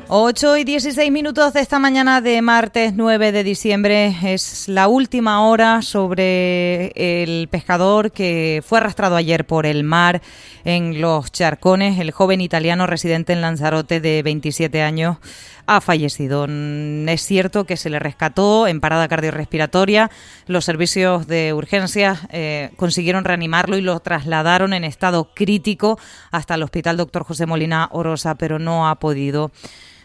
8:16 de esta mañana de martes 9 de diciembre. Es la última hora sobre el pescador que fue arrastrado ayer por el mar en Los Charcones. El joven italiano residente en Lanzarote de 27 años ha fallecido. Es cierto que se le rescató en parada cardiorrespiratoria. Los servicios de urgencias consiguieron reanimarlo y lo trasladaron en estado crítico hasta el Hospital Dr. José Molina Orosa, pero no ha podido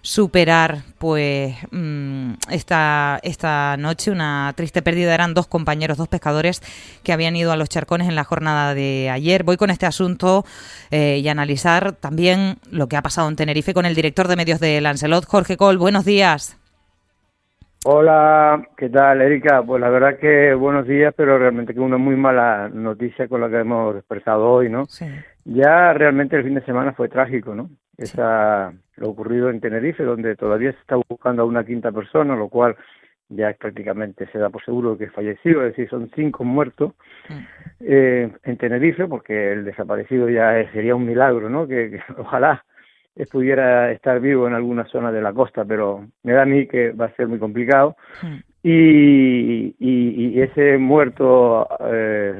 superar esta noche una triste pérdida. Eran dos compañeros, dos pescadores que habían ido a Los Charcones en la jornada de ayer. Voy con este asunto y analizar también lo que ha pasado en Tenerife con el director de medios de Lancelot, Jorge Coll. Buenos días. Hola, ¿qué tal, Erika? Pues la verdad que buenos días, pero realmente que una muy mala noticia con la que hemos expresado hoy, ¿no? Sí. Ya realmente el fin de semana fue trágico, ¿no? Lo ocurrido en Tenerife, donde todavía se está buscando a una quinta persona, lo cual ya prácticamente se da por seguro que es fallecido, es decir, son 5 muertos en Tenerife, porque el desaparecido ya sería un milagro, ¿no? Que ojalá pudiera estar vivo en alguna zona de la costa, pero me da a mí que va a ser muy complicado. Y ese muerto,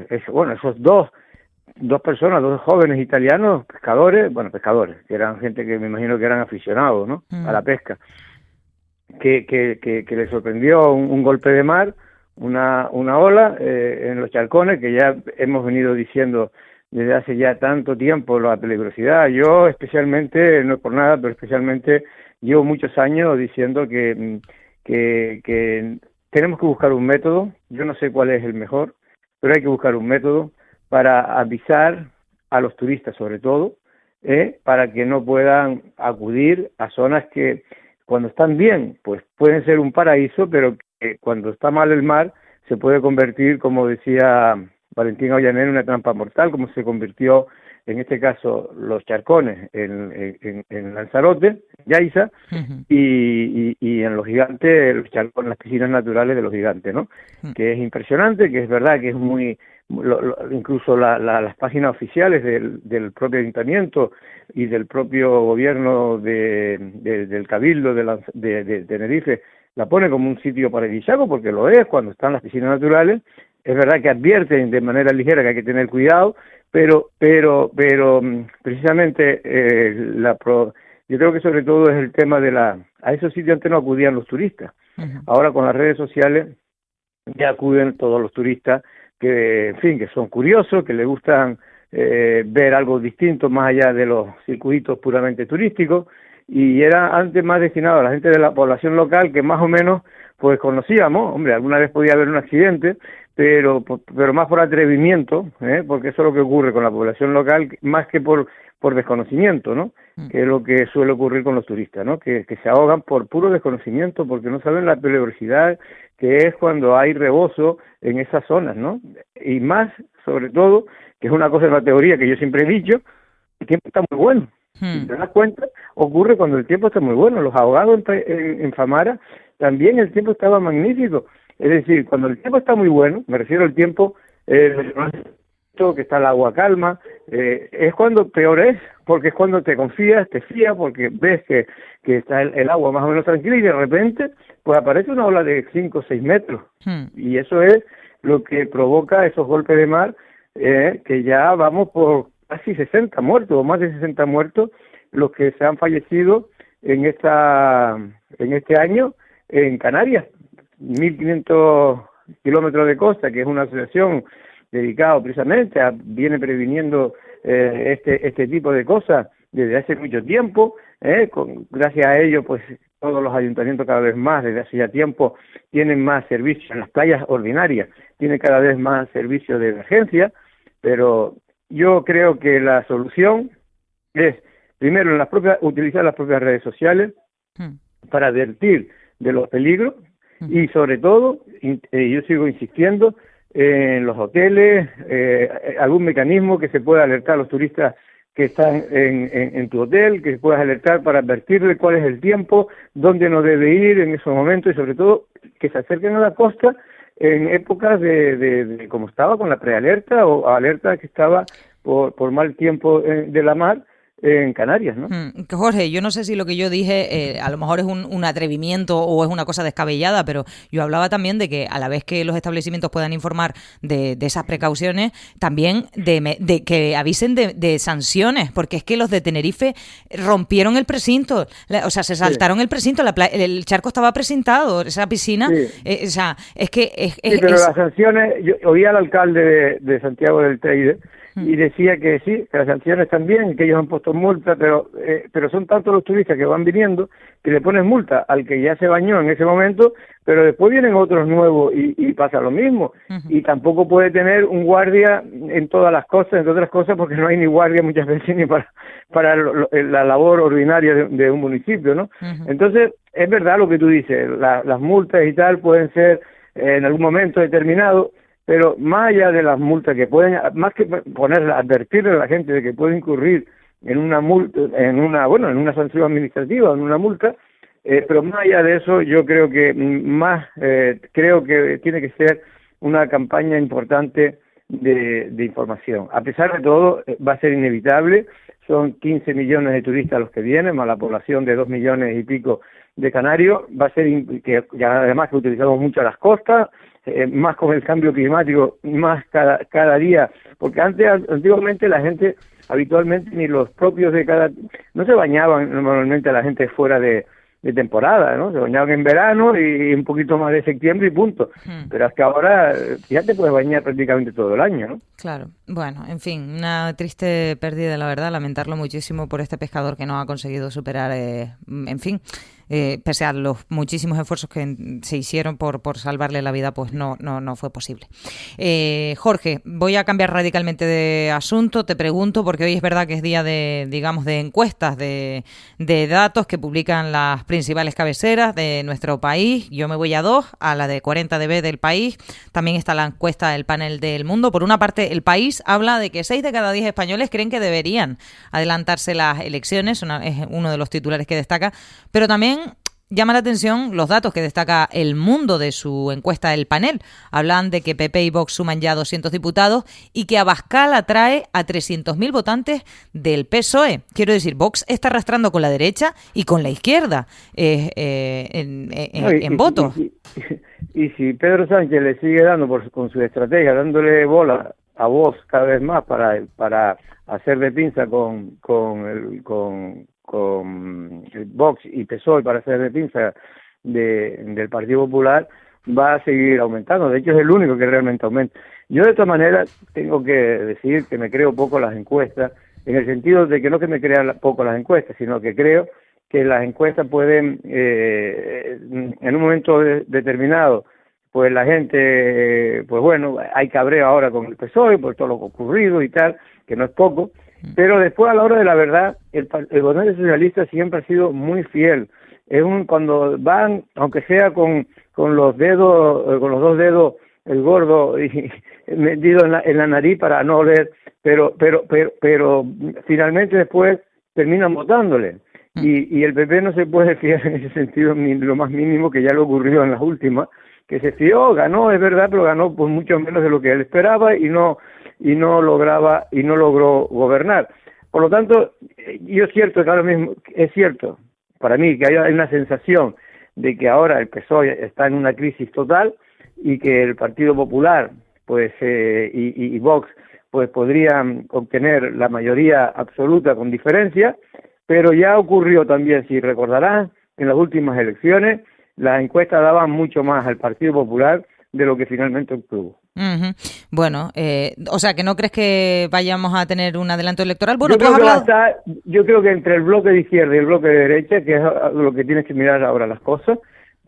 esos dos personas, dos jóvenes italianos, pescadores, que eran gente que me imagino que eran aficionados, ¿no? A la pesca, que les sorprendió un golpe de mar, una ola en Los Charcones, que ya hemos venido diciendo desde hace ya tanto tiempo la peligrosidad. Yo especialmente, no es por nada, pero especialmente llevo muchos años diciendo que tenemos que buscar un método. Yo no sé cuál es el mejor, pero hay que buscar un método para avisar a los turistas, sobre todo, para que no puedan acudir a zonas que cuando están bien, pues pueden ser un paraíso, pero que cuando está mal el mar se puede convertir, como decía Valentín Avellaneda, en una trampa mortal, como se convirtió en este caso Los Charcones en Lanzarote, Yaiza, y en Los Gigantes, Los Charcones, las piscinas naturales de Los Gigantes, ¿no? Que es impresionante, que es verdad que es muy... incluso las páginas oficiales del propio ayuntamiento y del propio gobierno del Cabildo de Tenerife la pone como un sitio paradisíaco, porque lo es cuando están las piscinas naturales. Es verdad que advierten de manera ligera que hay que tener cuidado, pero precisamente yo creo que sobre todo es el tema a esos sitios antes no acudían los turistas. Ahora con las redes sociales ya acuden todos los turistas que, en fin, que son curiosos, que les gustan ver algo distinto más allá de los circuitos puramente turísticos, y era antes más destinado a la gente de la población local que más o menos pues conocíamos. Hombre, alguna vez podía haber un accidente, pero más por atrevimiento, porque eso es lo que ocurre con la población local, más que por desconocimiento, ¿no? Que es lo que suele ocurrir con los turistas, ¿no? Que se ahogan por puro desconocimiento, porque no saben la peligrosidad que es cuando hay rebozo en esas zonas, ¿no? Y más, sobre todo, que es una cosa de la teoría que yo siempre he dicho, el tiempo está muy bueno. Si te das cuenta, ocurre cuando el tiempo está muy bueno. Los ahogados en Famara, también el tiempo estaba magnífico. Es decir, cuando el tiempo está muy bueno, me refiero al tiempo que está el agua calma, es cuando peor es, porque es cuando te confías, te fías, porque ves que está el agua más o menos tranquila, y de repente pues aparece una ola de 5 o 6 metros. Y eso es lo que provoca esos golpes de mar, que ya vamos por casi 60 muertos, o más de 60 muertos, los que se han fallecido en este año en Canarias. 1.500 kilómetros de costa, que es una asociación dedicada precisamente viene previniendo este tipo de cosas desde hace mucho tiempo. Gracias a ello, pues todos los ayuntamientos cada vez más, desde hace ya tiempo, tienen más servicios. En las playas ordinarias tienen cada vez más servicios de emergencia, pero yo creo que la solución es, primero, utilizar las propias redes sociales para advertir de los peligros, y sobre todo, yo sigo insistiendo, en los hoteles, algún mecanismo que se pueda alertar a los turistas que están en tu hotel, que puedas alertar para advertirle cuál es el tiempo, dónde no debe ir en esos momentos, y sobre todo que se acerquen a la costa en épocas de como estaba con la prealerta o alerta que estaba por mal tiempo de la mar, en Canarias, ¿no? Jorge, yo no sé si lo que yo dije a lo mejor es un atrevimiento o es una cosa descabellada, pero yo hablaba también de que a la vez que los establecimientos puedan informar de esas precauciones, también de que avisen de sanciones, porque es que los de Tenerife rompieron el precinto, o sea, se saltaron el precinto, el charco estaba precintado, esa piscina, o sea, es que... pero las sanciones, yo oí al alcalde de Santiago del Teide, y decía que sí, que las sanciones también, que ellos han puesto multa, pero son tantos los turistas que van viniendo que le pones multa al que ya se bañó en ese momento, pero después vienen otros nuevos y pasa lo mismo. Y tampoco puede tener un guardia en todas las cosas, entre otras cosas, porque no hay ni guardia muchas veces ni para la labor ordinaria de un municipio, ¿no? Entonces, es verdad lo que tú dices, las multas y tal pueden ser en algún momento determinado, pero más allá de las multas que pueden, más que advertirle a la gente de que puede incurrir en una multa, en una sanción administrativa, en una multa, pero más allá de eso, yo creo que creo que tiene que ser una campaña importante de información. A pesar de todo, va a ser inevitable, son 15 millones de turistas los que vienen, más la población de 2 millones y pico de canarios, va a ser que además que utilizamos mucho las costas, más con el cambio climático, más cada día, porque antiguamente la gente, habitualmente ni los propios no se bañaban normalmente la gente fuera de temporada, ¿no? Se bañaban en verano y un poquito más de septiembre y punto. Pero hasta ahora ya te puedes bañar prácticamente todo el año, ¿no? Claro. Bueno, en fin, una triste pérdida, la verdad, lamentarlo muchísimo por este pescador que no ha conseguido superar, en fin, pese a los muchísimos esfuerzos que se hicieron por salvarle la vida, pues no fue posible. Jorge, voy a cambiar radicalmente de asunto. Te pregunto, porque hoy es verdad que es día de encuestas, de datos que publican las principales cabeceras de nuestro país. Yo me voy a dos, a la de 40DB del País. También está la encuesta del Panel del Mundo. Por una parte, El País habla de que 6 de cada 10 españoles creen que deberían adelantarse las elecciones. Es uno de los titulares que destaca, pero también llama la atención los datos que destaca El Mundo de su encuesta del Panel. Hablan de que PP y Vox suman ya 200 diputados y que Abascal atrae a 300.000 votantes del PSOE. Quiero decir, Vox está arrastrando con la derecha y con la izquierda en votos. Y si Pedro Sánchez le sigue dando con su estrategia, dándole bola a Vox cada vez más para hacer de pinza con Vox y PSOE para hacer de pinza del Partido Popular, va a seguir aumentando. De hecho, es el único que realmente aumenta. Yo, de todas maneras, tengo que decir que me creo poco las encuestas, en el sentido de que no que me crean poco las encuestas, sino que creo que las encuestas pueden, en un momento determinado, pues la gente, pues bueno, hay cabreo ahora con el PSOE por todo lo ocurrido y tal, que no es poco, pero después a la hora de la verdad, el gobierno socialista siempre ha sido muy fiel. Cuando van, aunque sea con los dedos, con los dos dedos, el gordo y metido en la nariz para no oler, pero finalmente después terminan votándole. Y el PP no se puede fiar en ese sentido ni lo más mínimo, que ya le ocurrió en las últimas, que se fió, ganó, es verdad, pero ganó por mucho menos de lo que él esperaba y no logró gobernar. Por lo tanto, yo es cierto que ahora mismo, es cierto, para mí, que hay una sensación de que ahora el PSOE está en una crisis total y que el Partido Popular, pues, y Vox, pues podrían obtener la mayoría absoluta con diferencia, pero ya ocurrió también, si recordarán, en las últimas elecciones, las encuestas daban mucho más al Partido Popular de lo que finalmente obtuvo. Uh-huh. Bueno, o sea, que no crees que vayamos a tener un adelanto electoral. Bueno, yo creo que entre el bloque de izquierda y el bloque de derecha, que es lo que tienes que mirar ahora las cosas,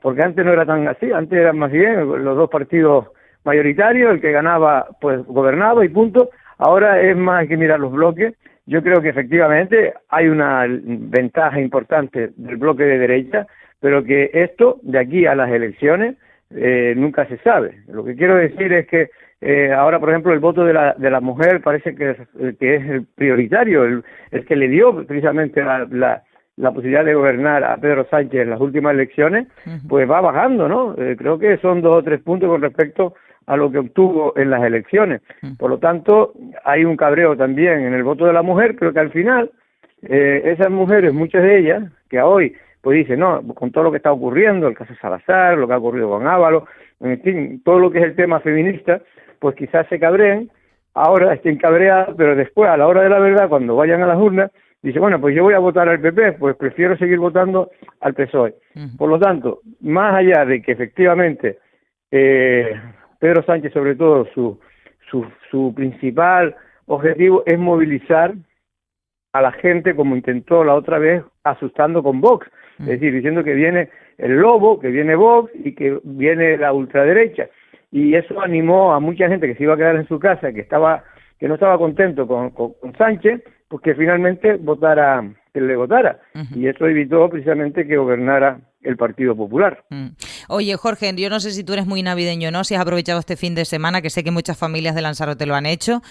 porque antes no era tan así, antes eran más bien los dos partidos mayoritarios, el que ganaba pues gobernaba y punto. Ahora es más, hay que mirar los bloques. Yo creo que efectivamente hay una ventaja importante del bloque de derecha, pero que esto, de aquí a las elecciones, nunca se sabe. Lo que quiero decir es que ahora, por ejemplo, el voto de la mujer parece que es el prioritario, el que le dio precisamente la posibilidad de gobernar a Pedro Sánchez en las últimas elecciones, pues va bajando, ¿no? Creo que son 2 o 3 puntos con respecto a lo que obtuvo en las elecciones. Por lo tanto, hay un cabreo también en el voto de la mujer, pero que al final esas mujeres, muchas de ellas, que a hoy pues dicen, no, con todo lo que está ocurriendo, el caso Salazar, lo que ha ocurrido con Ábalos, en fin, todo lo que es el tema feminista, pues quizás se cabreen, ahora estén cabreadas, pero después, a la hora de la verdad, cuando vayan a las urnas, dice, bueno, pues yo voy a votar al PP, pues prefiero seguir votando al PSOE. Por lo tanto, más allá de que efectivamente Pedro Sánchez, sobre todo, su principal objetivo es movilizar a la gente, como intentó la otra vez, asustando con Vox, es decir, diciendo que viene el lobo, que viene Vox y que viene la ultraderecha. Y eso animó a mucha gente que se iba a quedar en su casa, que no estaba contento con Sánchez, pues que finalmente le votara. Y eso evitó precisamente que gobernara el Partido Popular. Oye, Jorge, yo no sé si tú eres muy navideño o no, si has aprovechado este fin de semana, que sé que muchas familias de Lanzarote lo han hecho,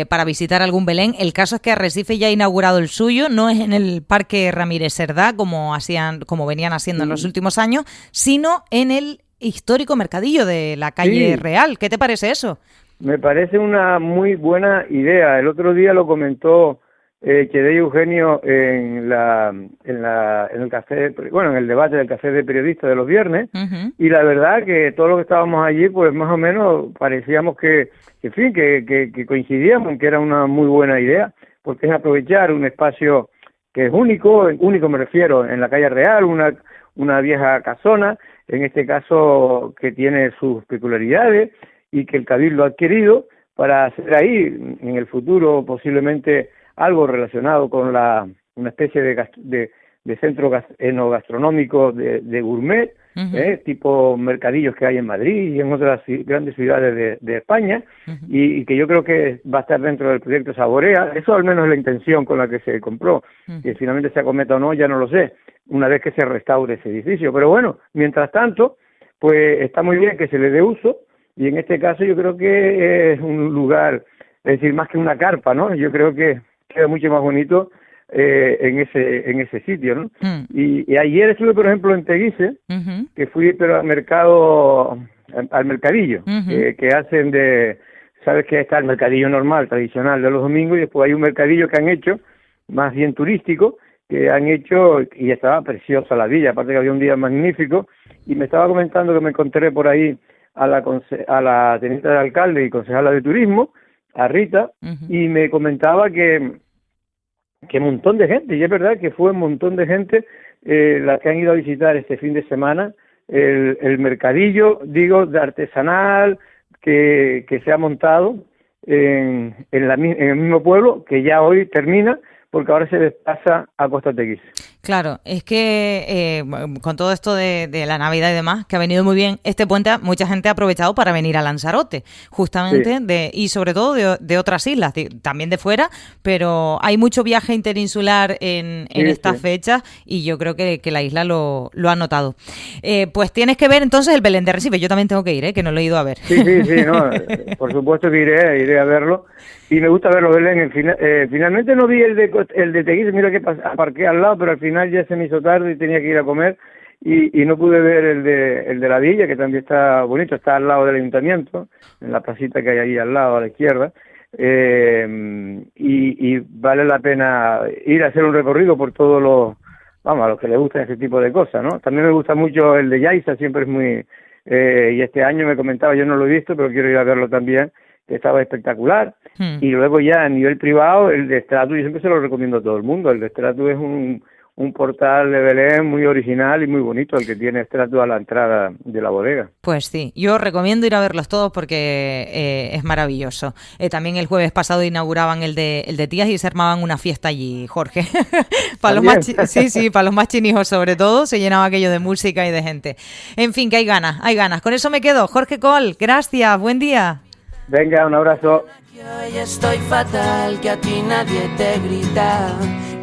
para visitar algún Belén. El caso es que Arrecife ya ha inaugurado el suyo, no es en el Parque Ramírez Cerdá, como venían haciendo en los últimos años, sino en el histórico mercadillo de la calle Real. ¿Qué te parece eso? Me parece una muy buena idea. El otro día lo comentó Chedey Eugenio en el café, bueno, en el debate del café de periodistas de los viernes, y la verdad que todos los que estábamos allí, pues más o menos parecíamos que coincidíamos en que era una muy buena idea, porque es aprovechar un espacio que es único me refiero, en la calle Real, una vieja casona, en este caso que tiene sus peculiaridades y que el Cabildo ha adquirido para hacer ahí en el futuro posiblemente algo relacionado con una especie de centro enogastronómico de gourmet, tipo mercadillos que hay en Madrid y en otras grandes ciudades de España, y que yo creo que va a estar dentro del proyecto Saborea. Eso al menos es la intención con la que se compró. Que finalmente se acometa o no, ya no lo sé, una vez que se restaure ese edificio. Pero bueno, mientras tanto, pues está muy bien que se le dé uso, y en este caso yo creo que es un lugar, es decir, más que una carpa, ¿no? Yo creo que queda mucho más bonito en ese sitio, ¿no? Y ayer estuve, por ejemplo, en Teguise, que fui pero al mercadillo, que hacen sabes que está el mercadillo normal, tradicional de los domingos, y después hay un mercadillo que han hecho, más bien turístico, que han hecho, y estaba preciosa la villa, aparte que había un día magnífico, y me estaba comentando que me encontré por ahí a la teniente de alcalde y concejala de turismo, a Rita, y me comentaba que un montón de gente, y es verdad que fue un montón de gente la que han ido a visitar este fin de semana el mercadillo, digo, de artesanal que se ha montado en el mismo pueblo, que ya hoy termina, porque ahora se desplaza a Costa Teguise. Claro, es que con todo esto de la Navidad y demás, que ha venido muy bien este puente, mucha gente ha aprovechado para venir a Lanzarote, justamente, y sobre todo de otras islas, también de fuera, pero hay mucho viaje interinsular en estas fechas, y yo creo que la isla lo ha notado. Pues tienes que ver entonces el Belén de Arrecife. Yo también tengo que ir, que no lo he ido a ver. Sí, no, por supuesto que iré a verlo. Y me gusta verlo, Belén. Finalmente no vi el de Teguise, mira que aparqué al lado, pero al final ya se me hizo tarde y tenía que ir a comer y no pude ver el de la villa, que también está bonito, está al lado del ayuntamiento, en la placita que hay ahí al lado, a la izquierda. Y vale la pena ir a hacer un recorrido por todos a los que les gustan ese tipo de cosas, ¿no? También me gusta mucho el de Yaiza, siempre es muy... y este año me comentaba, yo no lo he visto, pero quiero ir a verlo también, que estaba espectacular. Y luego ya a nivel privado, el de Stratu, yo siempre se lo recomiendo a todo el mundo. El de Stratu es un portal de Belén muy original y muy bonito, el que tiene Stratu a la entrada de la bodega. Pues sí, yo recomiendo ir a verlos todos porque es maravilloso. También el jueves pasado inauguraban el de Tías y se armaban una fiesta allí, Jorge. Para los más chinijos sobre todo, se llenaba aquello de música y de gente. En fin, que hay ganas. Con eso me quedo. Jorge Coll, gracias, buen día. Venga, un abrazo. Yo ya estoy fatal, que a ti nadie te grita.